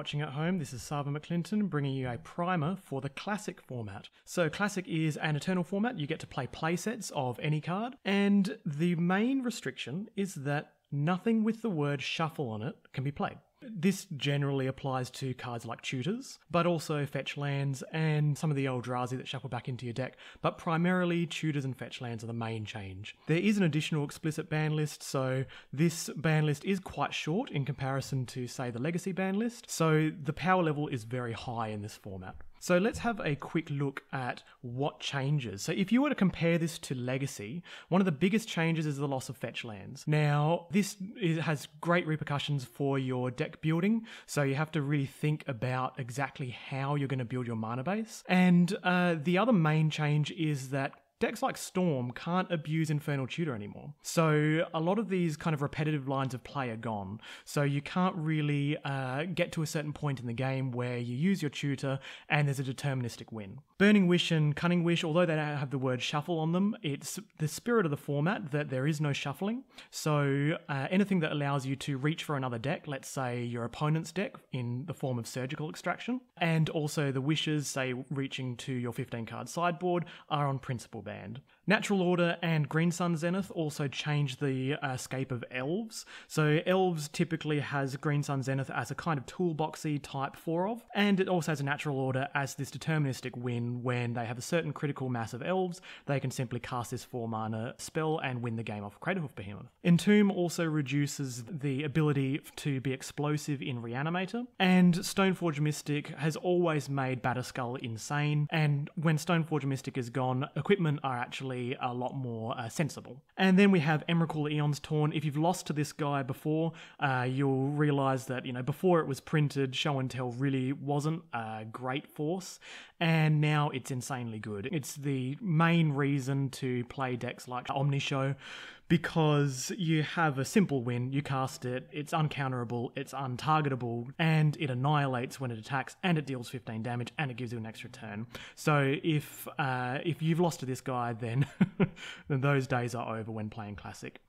watching at home. This is Sava McClinton bringing you a primer for the Classic format. So Classic is an eternal format. You get to play playsets of any card, and the main restriction is that nothing with the word shuffle on it can be played. This generally applies to cards like tutors, but also fetch lands and some of the Eldrazi that shuffle back into your deck, but primarily tutors and fetch lands are the main change. There is an additional explicit ban list, so this ban list is quite short in comparison to, say, the Legacy ban list, so the power level is very high in this format. So let's have a quick look at what changes. So if you were to compare this to Legacy, one of the biggest changes is the loss of fetch lands. Now, this has great repercussions for your deck building, so you have to really think about exactly how you're going to build your mana base. And the other main change is that decks like Storm can't abuse Infernal Tutor anymore. So a lot of these kind of repetitive lines of play are gone. So you can't really get to a certain point in the game where you use your tutor and there's a deterministic win. Burning Wish and Cunning Wish, although they don't have the word shuffle on them, it's the spirit of the format that there is no shuffling. So anything that allows you to reach for another deck, let's say your opponent's deck in the form of Surgical Extraction, and also the wishes, say reaching to your 15-card sideboard, are on principle banned. Natural Order and Green Sun Zenith also changed the scape of Elves. So Elves typically has Green Sun Zenith as a kind of toolboxy type 4-of, and it also has a Natural Order as this deterministic win. When they have a certain critical mass of Elves, they can simply cast this 4-mana spell and win the game off Craterhoof Behemoth. Entomb also reduces the ability to be explosive in Reanimator, and Stoneforge Mystic has always made Batterskull insane, and when Stoneforge Mystic is gone, equipment are actually a lot more sensible. And then we have Emrakul Eon's Torn. If you've lost to this guy before, you'll realise that, before it was printed, Show and Tell really wasn't a great force, and now it's insanely good. It's the main reason to play decks like Omnishow, because you have a simple win, you cast it, it's uncounterable, it's untargetable, and it annihilates when it attacks, and it deals 15 damage, and it gives you an extra turn. So if you've lost to this guy, then those days are over when playing Classic.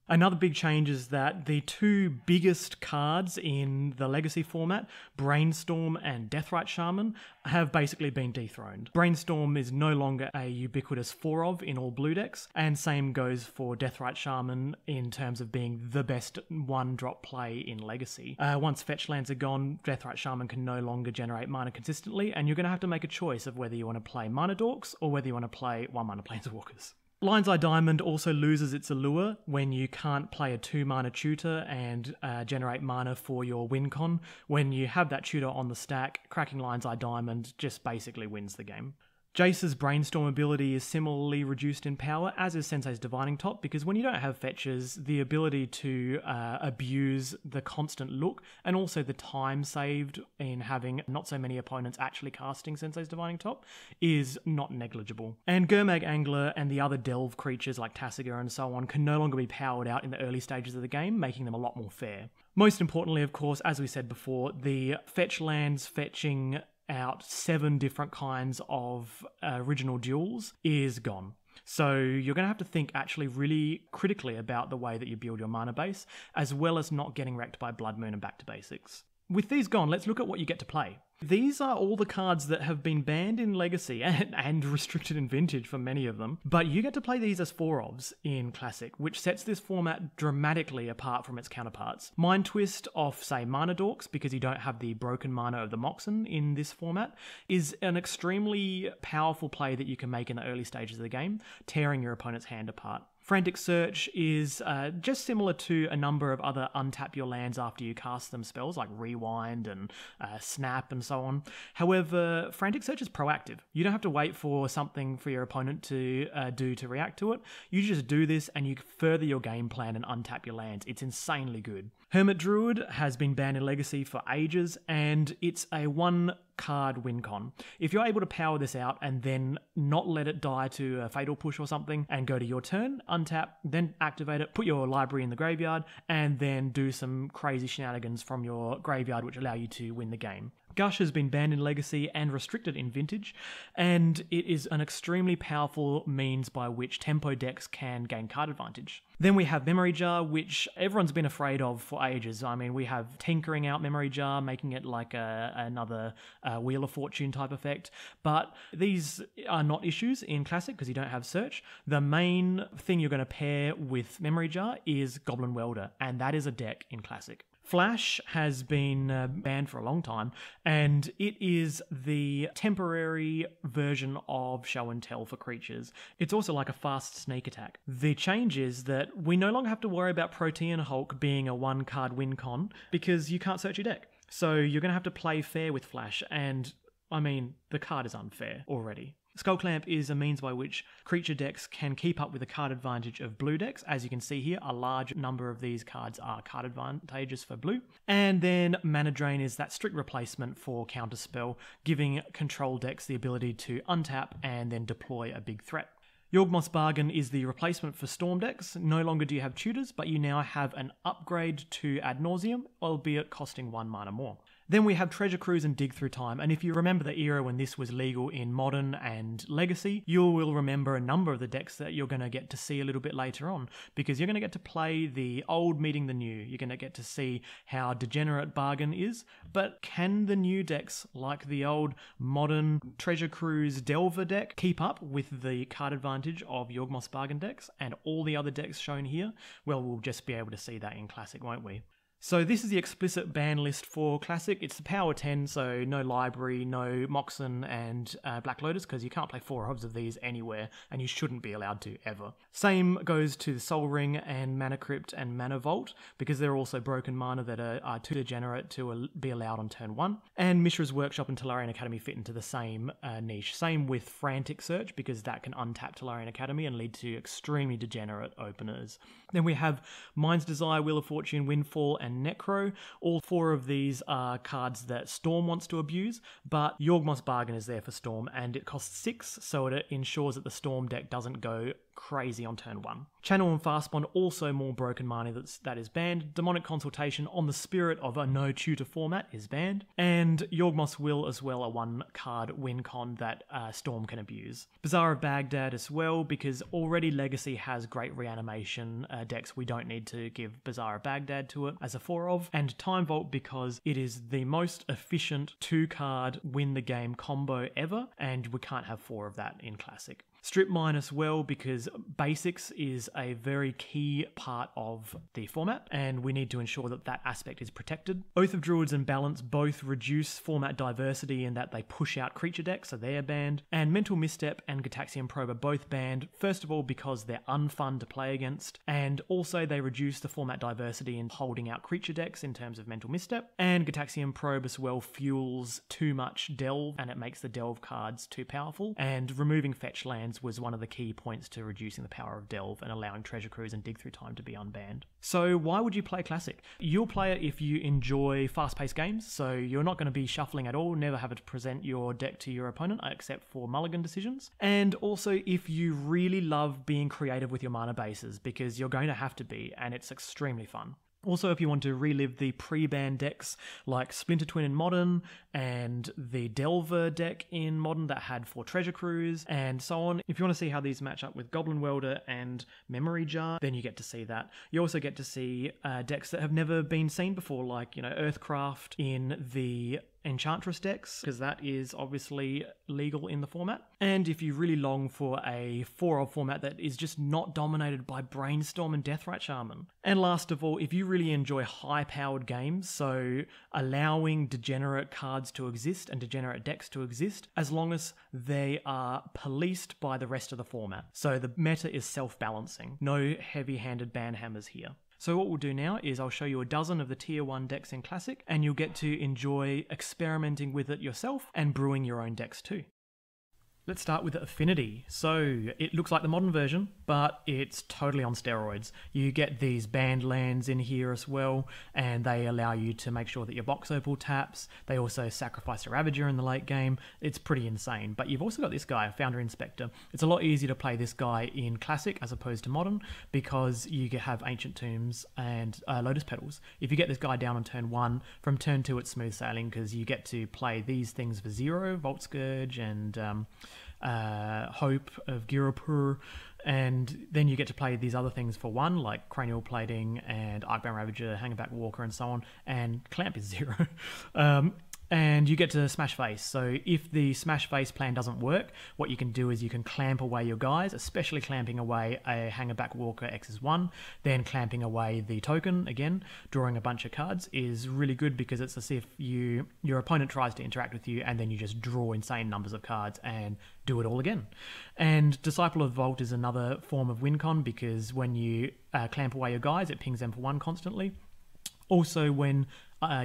Another big change is that the two biggest cards in the Legacy format, Brainstorm and Deathrite Shaman, have basically been dethroned. Brainstorm is no longer a ubiquitous 4-of in all blue decks, and same goes for Deathrite Shaman in terms of being the best one-drop play in Legacy. Once fetch lands are gone, Deathrite Shaman can no longer generate mana consistently, and you're going to have to make a choice of whether you want to play Mana Dorks or whether you want to play 1-mana Planeswalkers. Lion's Eye Diamond also loses its allure when you can't play a 2-mana tutor and generate mana for your win con. When you have that tutor on the stack, cracking Lion's Eye Diamond just basically wins the game. Jace's Brainstorm ability is similarly reduced in power, as is Sensei's Divining Top, because when you don't have fetches, the ability to abuse the constant look and also the time saved in having not so many opponents actually casting Sensei's Divining Top is not negligible. And Gurmag Angler and the other delve creatures like Tasigur and so on can no longer be powered out in the early stages of the game, making them a lot more fair. Most importantly, of course, as we said before, the fetch lands fetching out 7 different kinds of original duels is gone. So you're going to have to think actually really critically about the way that you build your mana base, as well as not getting wrecked by Blood Moon and back to basics. With these gone, let's look at what you get to play. These are all the cards that have been banned in Legacy and restricted in Vintage for many of them, but you get to play these as 4-ofs in Classic, which sets this format dramatically apart from its counterparts. Mind Twist off, say, Mana Dorks, because you don't have the broken mana of the Moxen in this format, is an extremely powerful play that you can make in the early stages of the game, tearing your opponent's hand apart. Frantic Search is just similar to a number of other untap your lands after you cast them spells like Rewind and Snap and so on. However, Frantic Search is proactive. You don't have to wait for something for your opponent to do to react to it. You just do this and you further your game plan and untap your lands. It's insanely good. Hermit Druid has been banned in Legacy for ages, and it's a 1-card win con. If you're able to power this out and then not let it die to a Fatal Push or something and go to your turn, untap, then activate it, put your library in the graveyard, and then do some crazy shenanigans from your graveyard which allow you to win the game. Gush has been banned in Legacy and restricted in Vintage, and it is an extremely powerful means by which tempo decks can gain card advantage. Then we have Memory Jar, which everyone's been afraid of for ages. I mean, we have tinkering out Memory Jar, making it like another Wheel of Fortune type effect, but these are not issues in Classic because you don't have search. The main thing you're going to pair with Memory Jar is Goblin Welder, and that is a deck in Classic. Flash has been banned for a long time, and it is the temporary version of Show and Tell for creatures. It's also like a fast sneak attack. The change is that we no longer have to worry about Protean Hulk being a one-card win con because you can't search your deck. So you're going to have to play fair with Flash, and I mean, the card is unfair already. Skullclamp is a means by which creature decks can keep up with the card advantage of blue decks. As you can see here, a large number of these cards are card advantageous for blue. And then Mana Drain is that strict replacement for Counterspell, giving control decks the ability to untap and then deploy a big threat. Yawgmoth's Bargain is the replacement for Storm decks. No longer do you have tutors, but you now have an upgrade to Ad Nauseam, albeit costing 1 mana more. Then we have Treasure Cruise and Dig Through Time, and if you remember the era when this was legal in Modern and Legacy, you will remember a number of the decks that you're going to get to see a little bit later on, because you're going to get to play the old meeting the new. You're going to get to see how degenerate Bargain is, but can the new decks, like the old Modern Treasure Cruise Delver deck, keep up with the card advantage of Yawgmoth's Bargain decks and all the other decks shown here? Well, we'll just be able to see that in Classic, won't we? So this is the explicit ban list for Classic. It's the Power 10, so no Library, no Moxen and Black Lotus, because you can't play 4 of these anywhere, and you shouldn't be allowed to, ever. Same goes to the Soul Ring and Mana Crypt and Mana Vault, because they're also broken mana that are too degenerate to be allowed on turn 1. And Mishra's Workshop and Tolarian Academy fit into the same niche. Same with Frantic Search, because that can untap Tolarian Academy and lead to extremely degenerate openers. Then we have Mind's Desire, Wheel of Fortune, Windfall, and Necro. All 4 of these are cards that Storm wants to abuse, but Yawgmoth's Bargain is there for Storm, and it costs 6, so it ensures that the Storm deck doesn't go crazy on turn 1. Channel and Fastbond, also more broken mana that is banned. Demonic Consultation on the spirit of a no tutor format is banned, and Yawgmoth's Will as well, a 1-card win con that Storm can abuse. Bazaar of Baghdad as well, because already Legacy has great reanimation decks. We don't need to give Bazaar of Baghdad to it as a 4 of, and Time Vault because it is the most efficient 2-card win the game combo ever, and we can't have 4 of that in Classic. Strip Mine as well, because basics is a very key part of the format, and we need to ensure that that aspect is protected. Oath of Druids and Balance both reduce format diversity in that they push out creature decks, so they're banned. And Mental Misstep and Gataxian Probe are both banned, first of all because they're unfun to play against, and also they reduce the format diversity in holding out creature decks in terms of Mental Misstep. And Gataxian Probe as well fuels too much Delve, and it makes the Delve cards too powerful, and removing fetch lands was one of the key points to reducing the power of Delve and allowing Treasure Cruise and Dig Through Time to be unbanned. So why would you play Classic? You'll play it if you enjoy fast-paced games, so you're not going to be shuffling at all, never have to present your deck to your opponent except for mulligan decisions. And also if you really love being creative with your mana bases, because you're going to have to be, and it's extremely fun. Also, if you want to relive the pre-ban decks like Splinter Twin in Modern and the Delver deck in Modern that had 4 Treasure Cruise and so on, if you want to see how these match up with Goblin Welder and Memory Jar, then you get to see that. You also get to see decks that have never been seen before, like, Earthcraft in the Enchantress decks, because that is obviously legal in the format. And if you really long for a 4-of format that is just not dominated by Brainstorm and Deathrite Shaman. And last of all, if you really enjoy high-powered games, so allowing degenerate cards to exist and degenerate decks to exist, as long as they are policed by the rest of the format. So the meta is self-balancing. No heavy-handed banhammers here. So what we'll do now is I'll show you a dozen of the tier 1 decks in Classic, and you'll get to enjoy experimenting with it yourself and brewing your own decks too. Let's start with Affinity. So it looks like the modern version, but it's totally on steroids. You get these banned lands in here as well, and they allow you to make sure that your box opal taps. They also sacrifice a Ravager in the late game. It's pretty insane. But you've also got this guy, Founder Inspector. It's a lot easier to play this guy in Classic as opposed to Modern because you have Ancient Tombs and Lotus Petals. If you get this guy down on turn 1, from turn 2 it's smooth sailing because you get to play these things for 0, Vault Scourge and Hope of Girapur, and then you get to play these other things for 1, like Cranial Plating and Arcbound Ravager, Hangback Walker and so on, and Clamp is 0. And you get to Smash Face. So if the Smash Face plan doesn't work, what you can do is you can clamp away your guys, especially clamping away a Hangback Walker X's 1, then clamping away the token again, drawing a bunch of cards is really good because it's as if your opponent tries to interact with you and then you just draw insane numbers of cards and do it all again. And Disciple of Vault is another form of win con because when you clamp away your guys, it pings them for 1 constantly. Also, when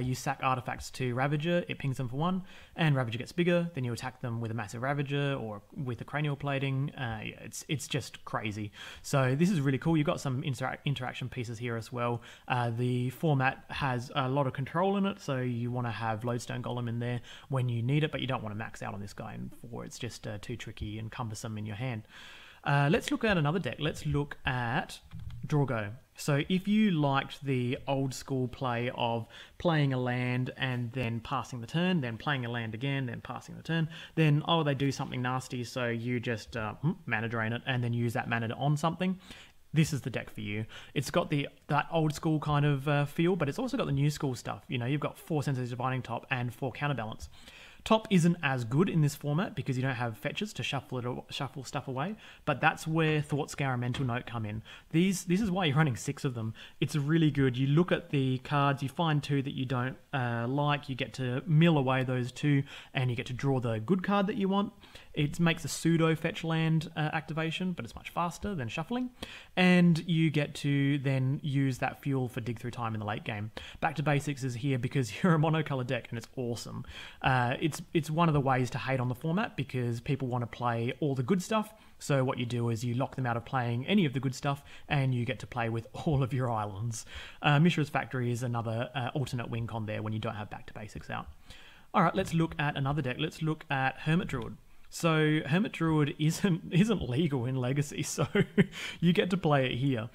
you sack artifacts to Ravager, it pings them for 1, and Ravager gets bigger, then you attack them with a massive Ravager or with a Cranial Plating. It's just crazy. So this is really cool. You've got some interaction pieces here as well. The format has a lot of control in it, so you want to have Lodestone Golem in there when you need it, but you don't want to max out on this guy in 4. It's just too tricky and cumbersome in your hand. Let's look at another deck. Let's look at Draw Go. So if you liked the old school play of playing a land and then passing the turn, then playing a land again, then passing the turn, then, oh, they do something nasty, so you just mana drain it and then use that mana on something. This is the deck for you. It's got that old school kind of feel, but it's also got the new school stuff. You know, you've got 4 Senses Divining Top and 4 Counterbalance. Top isn't as good in this format because you don't have fetches to shuffle stuff away, but that's where Thought Scour and Mental Note come in. This is why you're running 6 of them. It's really good. You look at the cards, you find 2 that you don't like, you get to mill away those 2, and you get to draw the good card that you want. It makes a pseudo fetch land activation, but it's much faster than shuffling, and you get to then use that fuel for dig through time in the late game. Back to Basics is here because you're a monocolor deck and it's awesome. It's one of the ways to hate on the format because people want to play all the good stuff. So what you do is you lock them out of playing any of the good stuff and you get to play with all of your islands. Mishra's Factory is another alternate win con there when you don't have Back to Basics out. All right, let's look at another deck. Let's look at Hermit Druid. So Hermit Druid isn't legal in Legacy, so you get to play it here.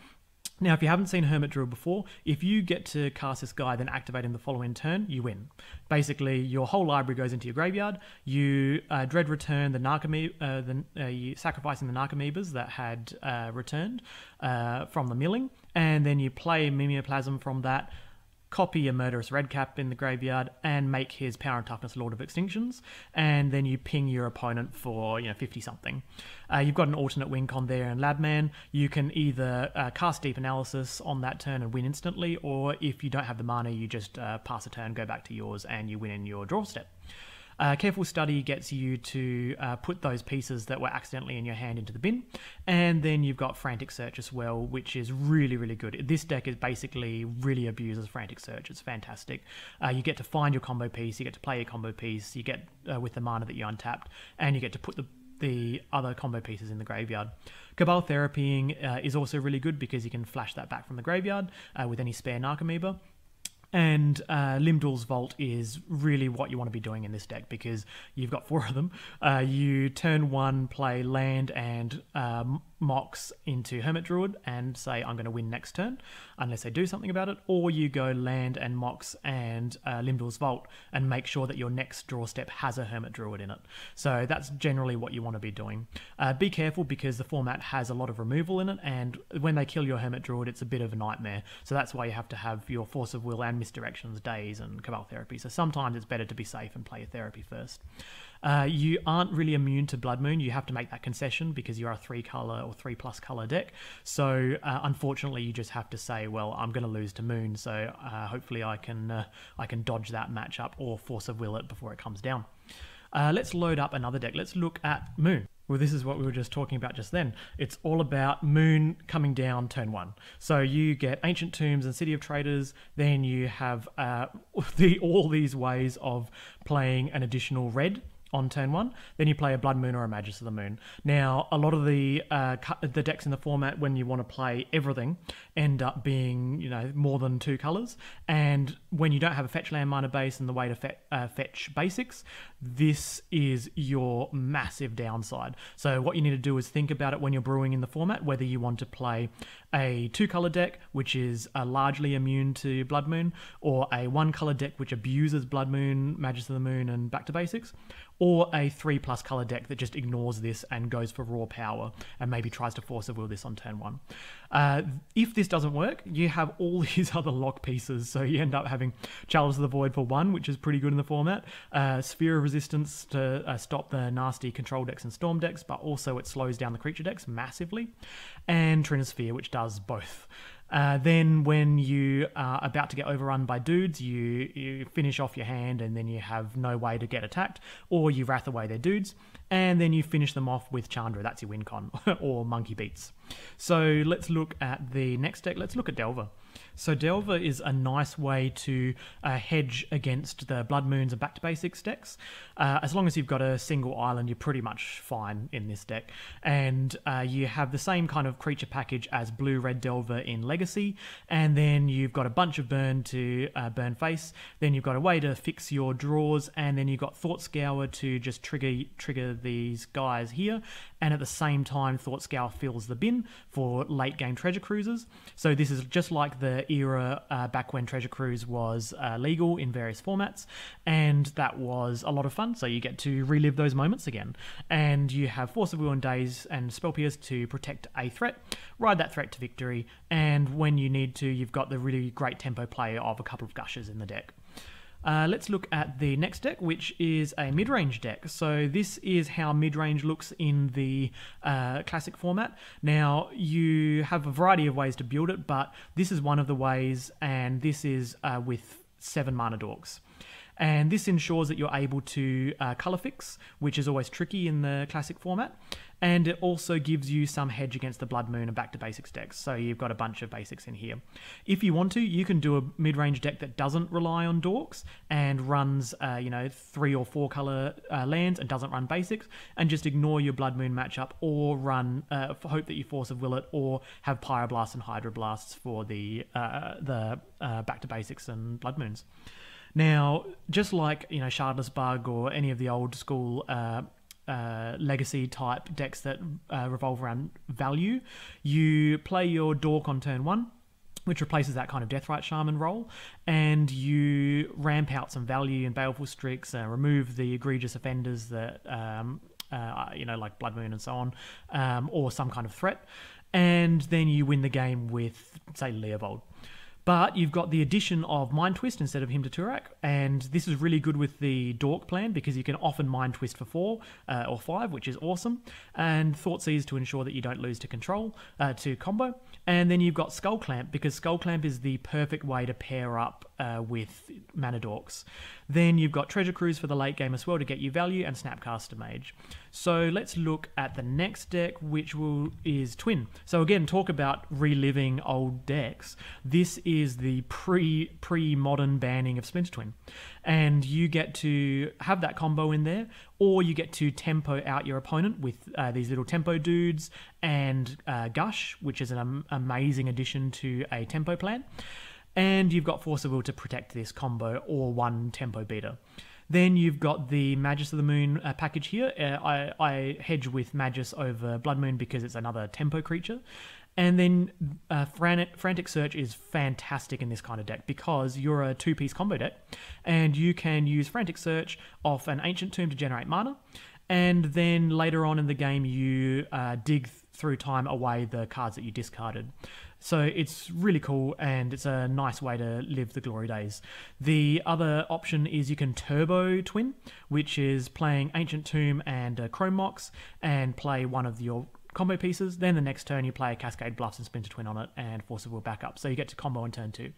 Now, if you haven't seen Hermit Druid before, if you get to cast this guy, then activate him the following turn, you win. Basically, your whole library goes into your graveyard. You dread return the sacrificing the Narcomoebas that had returned from the milling, and then you play Mimeoplasm from that, copy a Murderous Redcap in the graveyard and make his Power and Toughness Lord of Extinctions, and then you ping your opponent for 50 something. You've got an alternate win con there in Labman. You can either cast Deep Analysis on that turn and win instantly, or if you don't have the mana, you just pass a turn, go back to yours, and you win in your draw step. Careful Study gets you to put those pieces that were accidentally in your hand into the bin, and then you've got Frantic Search as well, which is really, really good. This deck is basically really abuses Frantic Search. It's fantastic. You get to find your combo piece, you get to play your combo piece, you get with the mana that you untapped, and you get to put the other combo pieces in the graveyard. Cabal Therapying is also really good because you can flash that back from the graveyard with any spare Narcomoeba. And Limdol's Vault is really what you want to be doing in this deck because you've got 4 of them. You turn 1, play land and Mox into Hermit Druid and say, I'm going to win next turn, unless they do something about it. Or you go land and Mox and Limdol's Vault and make sure that your next draw step has a Hermit Druid in it. So that's generally what you want to be doing. Be careful because the format has a lot of removal in it, and when they kill your Hermit Druid, it's a bit of a nightmare. So that's why you have to have your Force of Will and Misdirections, Days, and Cabal Therapy. So sometimes it's better to be safe and play your therapy first. You aren't really immune to Blood Moon. You have to make that concession because you're a 3-color or 3+ color deck. So unfortunately, you just have to say, well, I'm going to lose to Moon, so hopefully I can dodge that matchup or Force of Will it before it comes down. Let's load up another deck. Let's look at Moon. Well, this is what we were just talking about just then. It's all about Moon coming down turn 1. So you get Ancient Tombs and City of Traders, then you have all these ways of playing an additional red on turn 1, then you play a Blood Moon or a Magus of the Moon. Now, a lot of the decks in the format, when you want to play everything, end up being, you know, more than 2 colours. And when you don't have a fetch land mana base and the way to fetch basics, this is your massive downside. So what you need to do is think about it when you're brewing in the format, whether you want to play a 2-colour deck, which is largely immune to Blood Moon, or a 1-colour deck which abuses Blood Moon, Magus of the Moon, and Back to Basics, or a 3+ colour deck that just ignores this and goes for raw power and maybe tries to force of will this on turn 1. If this doesn't work, you have all these other lock pieces, so you end up having Chalice of the Void for 1, which is pretty good in the format, Sphere of Resistance to stop the nasty control decks and storm decks, but also it slows down the creature decks massively, and Trinisphere, which does both. Then when you are about to get overrun by dudes, you finish off your hand and then you have no way to get attacked, or you wrath away their dudes, and then you finish them off with Chandra. That's your win con, or Monkey Beats. So let's look at the next deck. Let's look at Delver. So Delver is a nice way to hedge against the Blood Moons and Back to Basics decks. As long as you've got a single island, you're pretty much fine in this deck. And you have the same kind of creature package as Blue-Red Delver in Legacy, and then you've got a bunch of burn to burn face, then you've got a way to fix your draws, and then you've got Thought Scour to just trigger these guys here, and at the same time Thought Scour fills the bin for late game treasure cruises. So this is just like the era back when Treasure Cruise was legal in various formats, and that was a lot of fun. So you get to relive those moments again, and you have Force of Will and Daze and Spell Pierce to protect a threat, ride that threat to victory, and when you need to, you've got the really great tempo play of a couple of Gushers in the deck. Let's look at the next deck, which is a mid-range deck. So this is how mid-range looks in the classic format. Now, you have a variety of ways to build it, but this is one of the ways, and this is with 7 mana dorks. And this ensures that you're able to color fix, which is always tricky in the classic format. And it also gives you some hedge against the Blood Moon and Back to Basics decks. So you've got a bunch of basics in here. If you want to, you can do a mid-range deck that doesn't rely on dorks and runs, 3 or 4 color lands and doesn't run basics, and just ignore your Blood Moon matchup, or run hope that you Force of Will it, or have Pyroblast and Hydroblasts for the Back to Basics and Blood Moons. Now, just like Shardless Bug or any of the old school legacy type decks that revolve around value, you play your dork on turn 1, which replaces that kind of Deathrite Shaman role, and you ramp out some value in Baleful Strix, remove the egregious offenders that like Blood Moon and so on, or some kind of threat, and then you win the game with, say, Leovold. But you've got the addition of Mind Twist instead of Hymn to Turak, and this is really good with the Dork plan because you can often Mind Twist for 4 or 5, which is awesome, and Thoughtseize to ensure that you don't lose to control, to combo. And then you've got Skullclamp, because Skullclamp is the perfect way to pair up with Mana Dorks. Then you've got Treasure Cruise for the late game as well to get you value, and Snapcaster Mage. So let's look at the next deck, which is Twin. So again, talk about reliving old decks. This is the pre-modern banning of Splinter Twin. And you get to have that combo in there, or you get to tempo out your opponent with these little tempo dudes and Gush, which is an amazing addition to a tempo plan. And you've got Force of Will to protect this combo, or one tempo beater. Then you've got the Magus of the Moon package here. I hedge with Magus over Blood Moon because it's another tempo creature. And then Frantic Search is fantastic in this kind of deck because you're a 2-piece combo deck, and you can use Frantic Search off an Ancient Tomb to generate mana, and then later on in the game you dig through time away the cards that you discarded. So it's really cool, and it's a nice way to live the glory days. The other option is you can Turbo Twin, which is playing Ancient Tomb and Chrome Mox, and play one of your combo pieces. Then the next turn you play Cascade Bluffs and Splinter Twin on it, and Force of Will back up. So you get to combo on turn 2,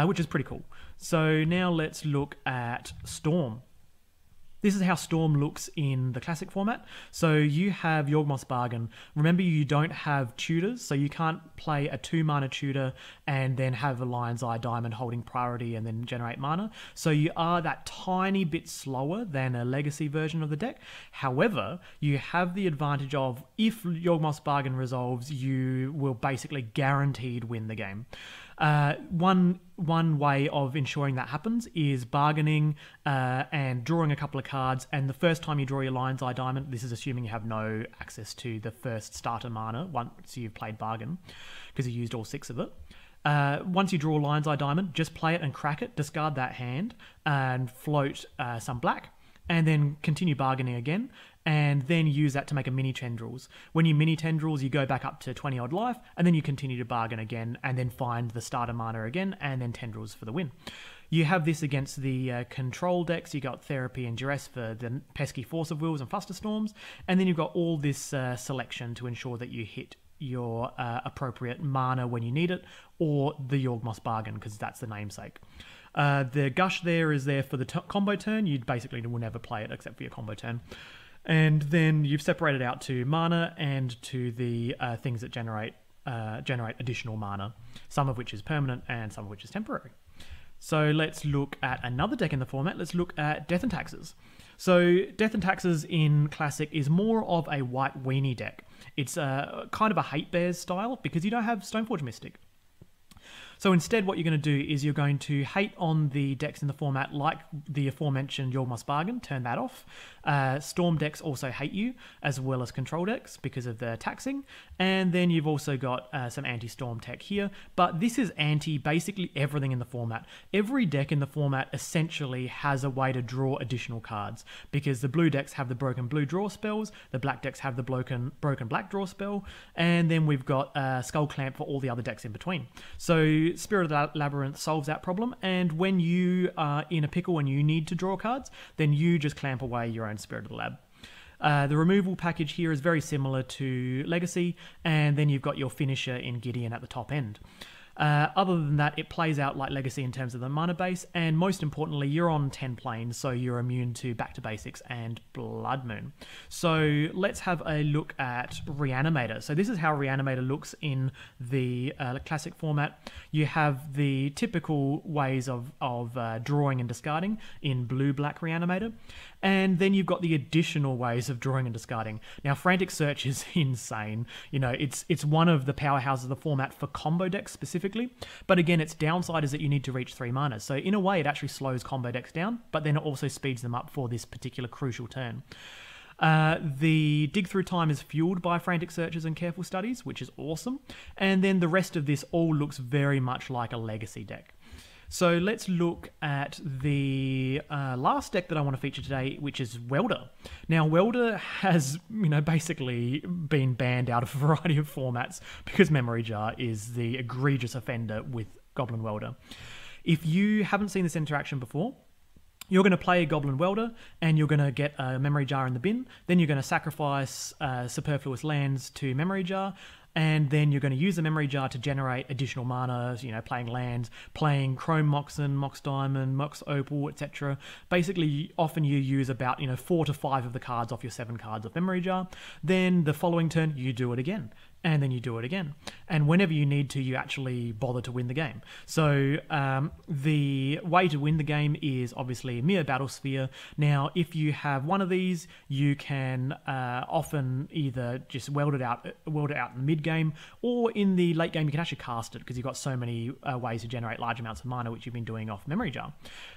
which is pretty cool. So now let's look at Storm. This is how Storm looks in the classic format. So you have Yawgmoth's Bargain. Remember, you don't have tutors, so you can't play a 2-mana tutor and then have a Lion's Eye Diamond holding priority and then generate mana. So you are that tiny bit slower than a legacy version of the deck. However, you have the advantage of, if Yawgmoth's Bargain resolves, you will basically guaranteed win the game. One way of ensuring that happens is bargaining and drawing a couple of cards, and the first time you draw your Lion's Eye Diamond, this is assuming you have no access to the first starter mana once you've played Bargain, because you used all 6 of it. Once you draw Lion's Eye Diamond, just play it and crack it, discard that hand, and float some black, and then continue bargaining again, and then use that to make a mini tendrils. When you mini tendrils, you go back up to 20 odd life, and then you continue to bargain again, and then find the starter mana again, and then tendrils for the win. You have this against the control decks. You got Therapy and Duress for the pesky Force of Wills and Fuster Storms, and then you've got all this selection to ensure that you hit your appropriate mana when you need it, or the Yawgmoth's Bargain, because that's the namesake. The Gush there is there for the combo turn. You basically will never play it except for your combo turn. And then you've separated out to mana and to the things that generate additional mana, some of which is permanent and some of which is temporary. So let's look at another deck in the format. Let's look at Death and Taxes. So Death and Taxes in Classic is more of a white weenie deck. It's kind of a Hate Bears style because you don't have Stoneforge Mystic. So instead, what you're going to do is you're going to hate on the decks in the format like the aforementioned Yawgmoth's Bargain, turn that off. Storm decks also hate you, as well as control decks because of the taxing. And then you've also got some anti-storm tech here. But this is anti basically everything in the format. Every deck in the format essentially has a way to draw additional cards, because the blue decks have the broken blue draw spells, the black decks have the broken black draw spell, and then we've got Skullclamp for all the other decks in between. So Spirit of the Labyrinth solves that problem, and when you are in a pickle and you need to draw cards, then you just clamp away your own Spirit of the Lab. The removal package here is very similar to Legacy, and then you've got your finisher in Gideon at the top end. Other than that, it plays out like Legacy in terms of the mana base, and most importantly, you're on 10 planes, so you're immune to Back to Basics and Blood Moon. So let's have a look at Reanimator. So this is how Reanimator looks in the classic format. You have the typical ways of drawing and discarding in blue-black Reanimator, and then you've got the additional ways of drawing and discarding. Now, Frantic Search is insane. You know, it's one of the powerhouses of the format for combo decks specifically. But again, its downside is that you need to reach 3 mana. So in a way, it actually slows combo decks down, but then it also speeds them up for this particular crucial turn. The dig through time is fueled by Frantic Searches and Careful Studies, which is awesome. And then the rest of this all looks very much like a Legacy deck. So let's look at the last deck that I want to feature today, which is Welder. Now, Welder has, basically been banned out of a variety of formats because Memory Jar is the egregious offender with Goblin Welder. If you haven't seen this interaction before, you're going to play a Goblin Welder, and you're going to get a Memory Jar in the bin. Then you're going to sacrifice superfluous lands to Memory Jar, and then you're going to use the Memory Jar to generate additional mana, playing lands, playing Chrome Moxen, Mox Diamond, Mox Opal, etc. Basically, often you use about 4 to 5 of the cards off your 7 cards of Memory Jar. Then the following turn, you do it again. And then you do it again. And whenever you need to, you actually bother to win the game. So the way to win the game is obviously Mere Battlesphere. Now, if you have one of these, you can often either just weld it out in the mid game, or in the late game you can actually cast it, because you've got so many ways to generate large amounts of mana, which you've been doing off Memory Jar.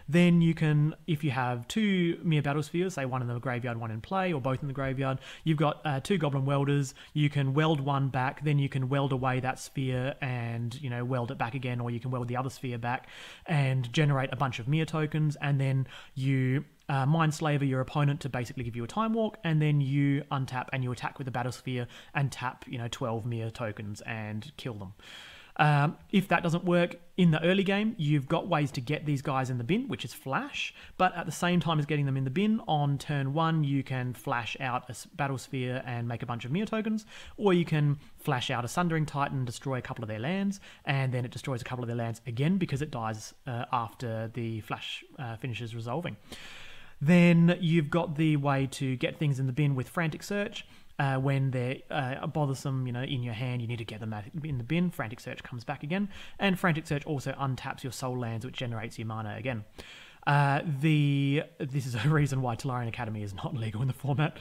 Then you can, if you have 2 Mere Battlespheres, say one in the graveyard, one in play, or both in the graveyard, you've got 2 Goblin Welders. You can weld one back, then you can weld away that sphere and weld it back again, or you can weld the other sphere back and generate a bunch of Mere tokens, and then you Mindslaver your opponent to basically give you a Time Walk, and then you untap and you attack with the Battlesphere and tap 12 Mere tokens and kill them. If that doesn't work in the early game, you've got ways to get these guys in the bin, which is flash, but at the same time as getting them in the bin, on turn 1 you can flash out a Battlesphere and make a bunch of Mere tokens, or you can flash out a Sundering Titan, destroy a couple of their lands, and then it destroys a couple of their lands again because it dies after the flash finishes resolving. Then you've got the way to get things in the bin with Frantic Search. When they're bothersome, in your hand, you need to get them in the bin. Frantic Search comes back again, and Frantic Search also untaps your soul lands, which generates your mana again. This is a reason why Tolarian Academy is not legal in the format.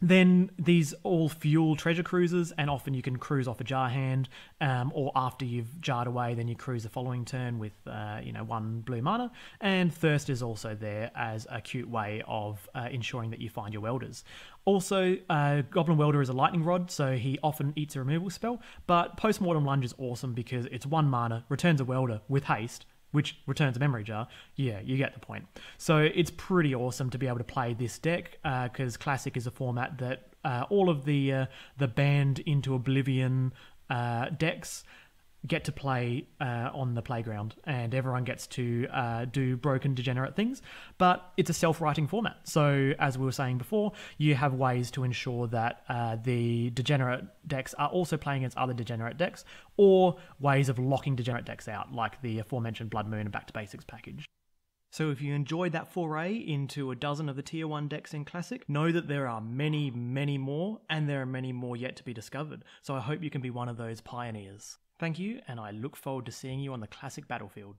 Then these all fuel treasure cruisers, and often you can cruise off a jar hand, or after you've jarred away, then you cruise the following turn with 1 blue mana. And Thirst is also there as a cute way of ensuring that you find your welders. Also, Goblin Welder is a lightning rod, so he often eats a removal spell, but Postmortem Lunge is awesome because it's 1 mana, returns a welder with haste, which returns a memory jar. Yeah, you get the point. So it's pretty awesome to be able to play this deck, because Classic is a format that all of the Banned into Oblivion decks get to play on the playground, and everyone gets to do broken degenerate things. But it's a self-writing format, so as we were saying before, you have ways to ensure that the degenerate decks are also playing against other degenerate decks, or ways of locking degenerate decks out, like the aforementioned Blood Moon and Back to Basics package. So if you enjoyed that foray into a dozen of the Tier 1 decks in Classic, know that there are many, many more, and there are many more yet to be discovered. So I hope you can be one of those pioneers. Thank you, and I look forward to seeing you on the Classic battlefield.